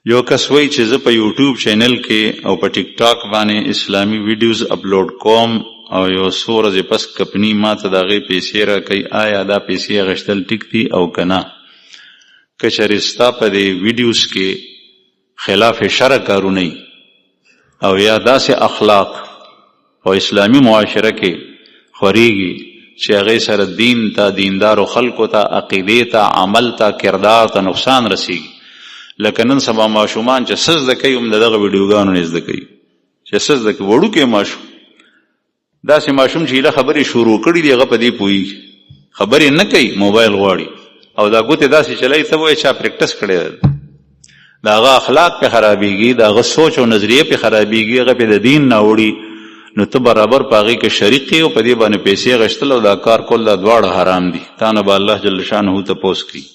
یو کس وایي چې زه په یوټیوب چینل کې او په ټیک ټاک باندې اسلامي ویډیوز اپلوډ کوم او یو څو ورځې پس کمپنۍ ما ته د هغې پیسې راکوي، آیا دا پیسې اخیستل ټیک دي او که نه؟ که چېرې ستا په دې ویډیوز کې خلاف شرع کارونه وي او یا داسې اخلاق او اسلامي معاشره کې خورېږي چې هغې سره دین ته، دیندارو خلکو ته، عقیدې ته، عمل ته، کردار ته نقصان رسېږي، لکه نن سبا ماشومان چې څه زده کوي هم د دغه ویډیوګانو نه زده کوي، چې څه زده کوي. وړوکی ماشوم، داسې ماشوم چې هیله خبرې شروع کړي دي هغه په دې پوهېږي، خبرې نه کوي، موبایل غواړي او دا ګوتې داسې چلوي ته وایي چا پریکټس کړی ده. د هغه اخلاق پې خرابېږي، د هغه سوچ او نظریه پې خرابېږي، هغه پې د دین نه وړي، نو ته برابر په هغې کې شریک یې او په دې باندې پیسې اخیستل او دا کار کول دا دواړه حرام دي. تا نه به الله جل شانه تپوس کوي.